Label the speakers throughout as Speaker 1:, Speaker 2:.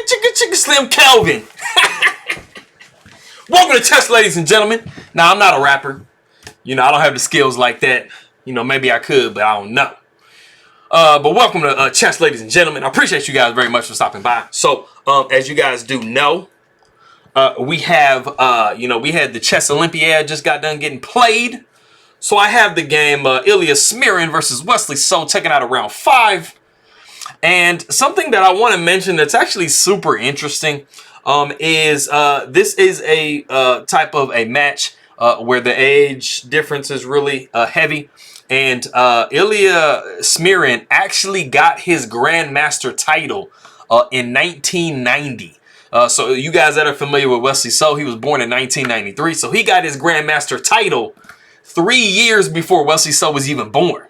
Speaker 1: chicka Slim Kelvin. Welcome to chess, ladies and gentlemen. Now, I'm not a rapper. You know, I don't have the skills like that. You know, maybe I could, but I don't know. But welcome to chess, ladies and gentlemen. I appreciate you guys very much for stopping by. So, as you guys do know, we have, we had the chess Olympiad just got done getting played. So I have the game Ilia Smirin versus Wesley So taking out of round 5. And something that I want to mention that's actually super interesting is this is a type of a match where the age difference is really heavy. And Ilia Smirin actually got his Grandmaster title in 1990. So you guys that are familiar with Wesley So, he was born in 1993. So he got his Grandmaster title 3 years before Wesley So was even born.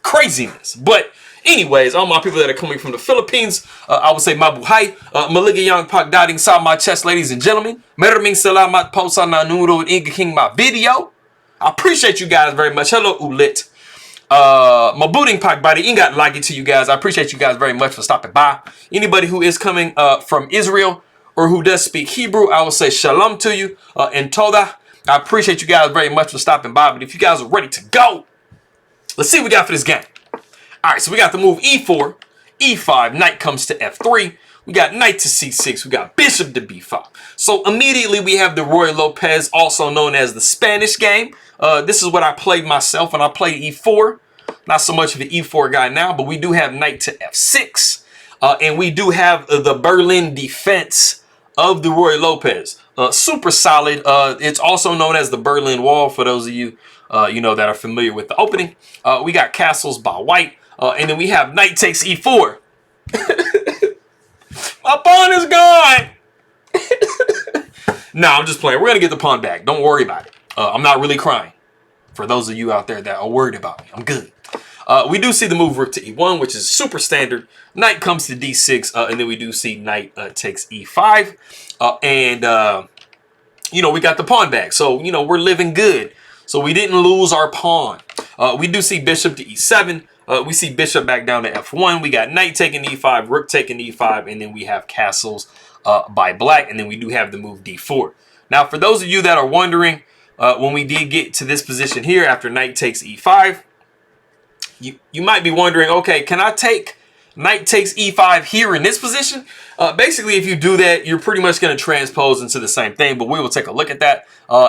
Speaker 1: Craziness. But anyways, all my people that are coming from the Philippines, I would say mabuhay, maligayang pagdating sa my chess, ladies and gentlemen. Maraming salamat po sa nanonood ng my video. I appreciate you guys very much. Hello ulit. Mabuting pagbati, ingat lagi to you guys. I appreciate you guys very much for stopping by. Anybody who is coming from Israel or who does speak Hebrew, I will say shalom to you and toda. I appreciate you guys very much for stopping by. But if you guys are ready to go, let's see what we got for this game. All right, so we got the move e4, e5, knight comes to f3. We got knight to c6. We got bishop to b5. So immediately we have the Roy Lopez, also known as the Spanish game. This is what I played myself when I played e4. Not so much of an e4 guy now, but we do have knight to f6. And we do have the Berlin defense of the Roy Lopez. Super solid. It's also known as the Berlin Wall for those of you, that are familiar with the opening. We got castles by white. And then we have knight takes e4. My pawn is gone. No, I'm just playing. We're going to get the pawn back. Don't worry about it. I'm not really crying. For those of you out there that are worried about me, I'm good. We do see the move rook to e1, which is super standard. Knight comes to d6, and then we do see knight takes e5. We got the pawn back. So, we're living good. So we didn't lose our pawn. We do see bishop to e7. We see bishop back down to f1. We got knight taking e5, rook taking e5, and then we have castles by black. And then we do have the move d4. Now, for those of you that are wondering, when we did get to this position here after knight takes e5, you might be wondering, okay, can I take knight takes e5 here in this position? Basically, if you do that, you're pretty much going to transpose into the same thing, but we will take a look at that.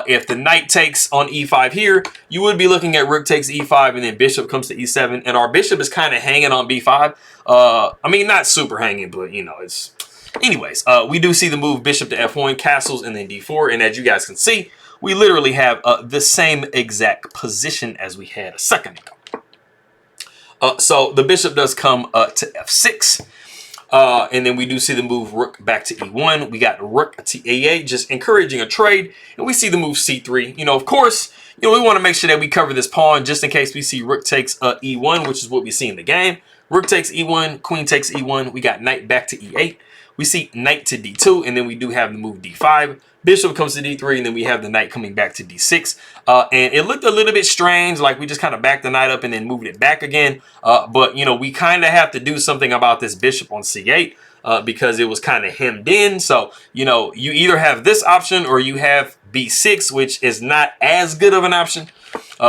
Speaker 1: If the knight takes on e5 here, you would be looking at rook takes e5 and then bishop comes to e7, and our bishop is kind of hanging on b5. I mean, not super hanging, but, it's... Anyways, we do see the move bishop to f1, castles, and then d4, and as you guys can see, we literally have the same exact position as we had a second ago. So the bishop does come to f6. And then we do see the move rook back to e1. We got rook to e8, just encouraging a trade. And we see the move c3. Of course, we want to make sure that we cover this pawn just in case we see rook takes e1, which is what we see in the game. Rook takes e1, queen takes e1. We got knight back to e8. We see knight to d2, and then we do have the move d5. Bishop comes to d3, and then we have the knight coming back to d6. And it looked a little bit strange, like we just kind of backed the knight up and then moved it back again. But, we kind of have to do something about this bishop on c8 because it was kind of hemmed in. So, you either have this option or you have b6, which is not as good of an option.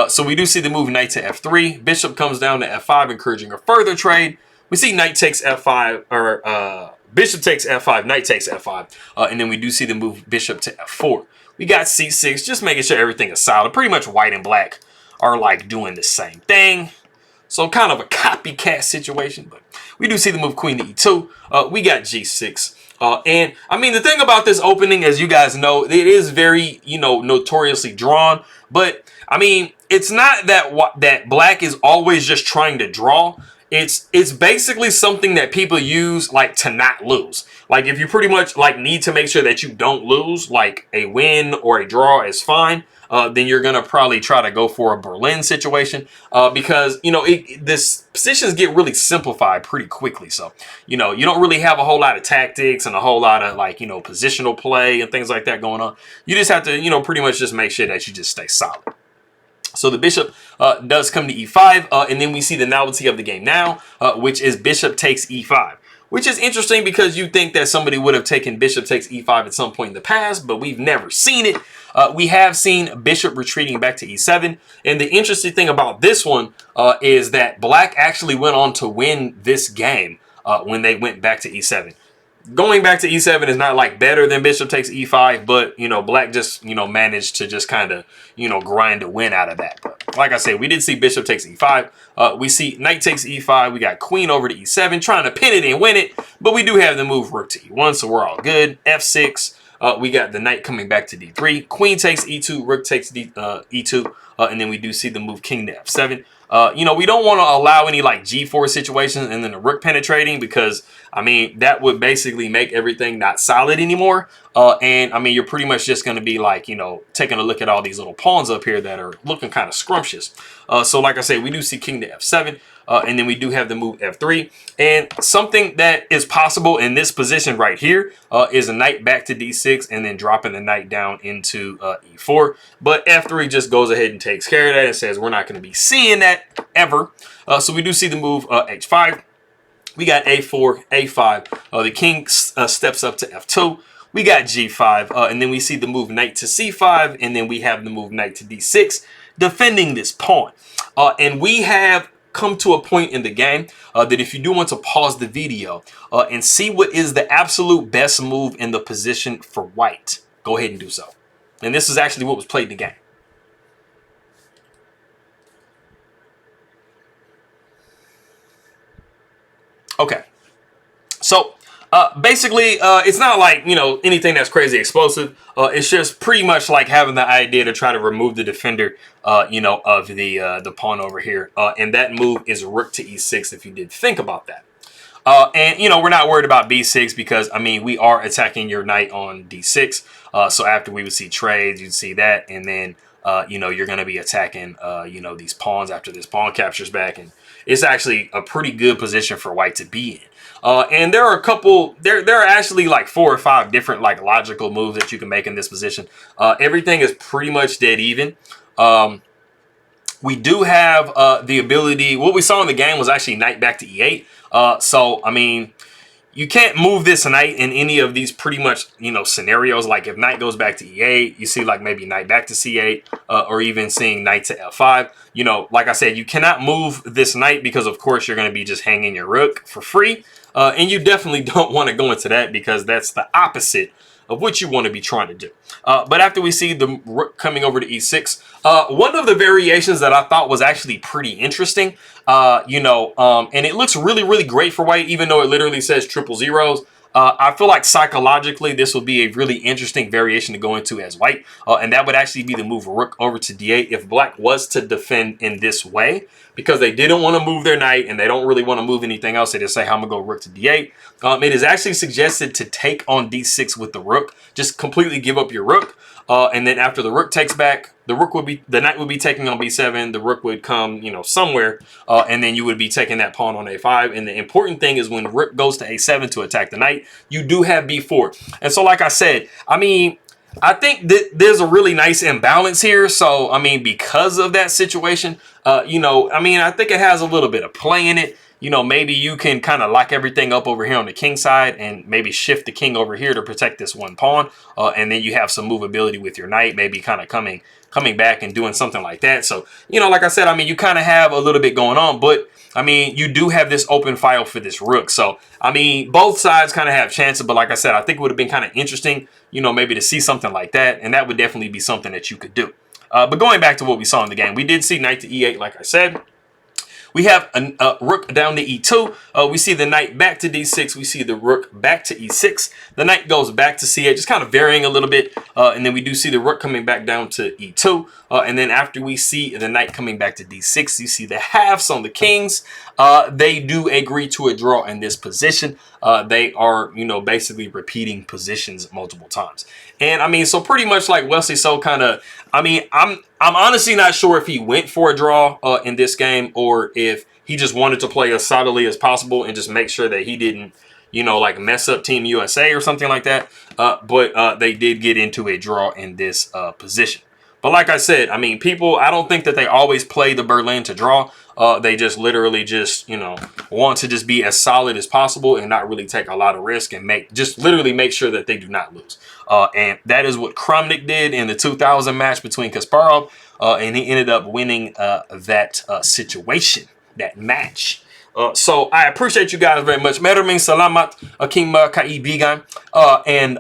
Speaker 1: So we do see the move knight to f3. Bishop comes down to f5, encouraging a further trade. We see knight takes f5, or... bishop takes f5, knight takes f5, and then we do see the move bishop to f4. We got c6, just making sure everything is solid. Pretty much white and black are like doing the same thing. So kind of a copycat situation, but we do see the move queen to e2. We got g6. And I mean, the thing about this opening, as you guys know, it is very, notoriously drawn. But I mean, it's not that black is always just trying to draw. It's basically something that people use like to not lose. Like if you pretty much like need to make sure that you don't lose, like a win or a draw is fine. Then you're gonna probably try to go for a Berlin situation because this positions get really simplified pretty quickly. So you don't really have a whole lot of tactics and a whole lot of like positional play and things like that going on. You just have to pretty much just make sure that you just stay solid. So the bishop does come to e5, and then we see the novelty of the game now, which is bishop takes e5. which is interesting because you think that somebody would have taken bishop takes e5 at some point in the past, but we've never seen it. We have seen bishop retreating back to e7. And the interesting thing about this one is that black actually went on to win this game when they went back to e7. Going back to e7 is not like better than bishop takes e5, but, you know, black just, you know, managed to just kind of, you know, grind a win out of that. But like I said, we did see bishop takes e5. We see knight takes e5. We got queen over to e7, trying to pin it and win it. But we do have the move rook to e1, so we're all good. f6. We got the knight coming back to d3. Queen takes e2. Rook takes e2. And then we do see the move king to f7. You know, we don't want to allow any like g4 situations and then the rook penetrating, because I mean that would basically make everything not solid anymore. And I mean you're pretty much just going to be like, you know, taking a look at all these little pawns up here that are looking kind of scrumptious. So like I said, we do see king to f7. And then we do have the move f3. And something that is possible in this position right here is a knight back to d6 and then dropping the knight down into e4. But f3 just goes ahead and takes care of that and says we're not going to be seeing that ever. So we do see the move h5. We got a4, a5. The king steps up to f2. We got g5. And then we see the move knight to c5. And then we have the move knight to d6, defending this pawn. And we have come to a point in the game that if you do want to pause the video and see what is the absolute best move in the position for white, go ahead and do so. And this is actually what was played in the game. Okay, so basically it's not like, you know, anything that's crazy explosive. It's just pretty much like having the idea to try to remove the defender, you know, of the pawn over here. And that move is rook to e6 if you did think about that. And, you know, we're not worried about b6 because, I mean, we are attacking your knight on d6. So after we would see trades, you'd see that. And then, you know, you're going to be attacking, you know, these pawns after this pawn captures back. And it's actually a pretty good position for white to be in. And there are a couple, there are actually like 4 or 5 different like logical moves that you can make in this position. Everything is pretty much dead even. We do have the ability, what we saw in the game was actually knight back to e8. So, I mean, you can't move this knight in any of these pretty much, you know, scenarios. Like if knight goes back to e8, you see like maybe knight back to c8, or even seeing knight to f5. You know, like I said, you cannot move this knight because, of course, you're going to be just hanging your rook for free. And you definitely don't want to go into that because that's the opposite of what you want to be trying to do. But after we see the rook coming over to e6, one of the variations that I thought was actually pretty interesting, you know, and it looks really, really great for white, even though it literally says triple zeros. I feel like psychologically this would be a really interesting variation to go into as white, and that would actually be the move rook over to d8 if black was to defend in this way, because they didn't want to move their knight and they don't really want to move anything else. They just say, I'm gonna go rook to d8. It is actually suggested to take on d6 with the rook, just completely give up your rook, and then after the rook takes back, the knight would be taking on b7, the rook would come, you know, somewhere, and then you would be taking that pawn on a5. And the important thing is when rook goes to a7 to attack the knight, you do have b4. And so, like I said, I mean, I think that there's a really nice imbalance here. So, I mean, because of that situation, you know, I mean, I think it has a little bit of play in it. You know, maybe you can kind of lock everything up over here on the king side and maybe shift the king over here to protect this one pawn. And then you have some movability with your knight, maybe kind of coming back and doing something like that. So, you know, like I said, I mean, you kind of have a little bit going on, but I mean, you do have this open file for this rook. So, I mean, both sides kind of have chances, but like I said, I think it would have been kind of interesting, you know, maybe to see something like that. And that would definitely be something that you could do. But going back to what we saw in the game, we did see knight to e8, like I said. We have a rook down to e2. We see the knight back to d6. We see the rook back to e6. The knight goes back to c8, just kind of varying a little bit. And then we do see the rook coming back down to e2. And then after we see the knight coming back to d6, you see the halves on the kings. They do agree to a draw in this position. They are, you know, basically repeating positions multiple times. And I mean, so pretty much like Wesley So kind of, I mean, I'm honestly not sure if he went for a draw in this game or if he just wanted to play as solidly as possible and just make sure that he didn't, you know, like mess up Team USA or something like that. But they did get into a draw in this position. But like I said, I mean, people, I don't think that they always play the Berlin to draw. They just literally just, you know, want to just be as solid as possible and not really take a lot of risk and literally make sure that they do not lose. And that is what Kramnik did in the 2000 match between Kasparov. And he ended up winning that situation, that match. So I appreciate you guys very much. Maraming salamat aking mga kaibigan and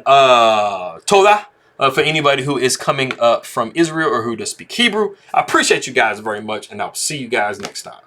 Speaker 1: toda for anybody who is coming from Israel or who does speak Hebrew. I appreciate you guys very much, and I'll see you guys next time.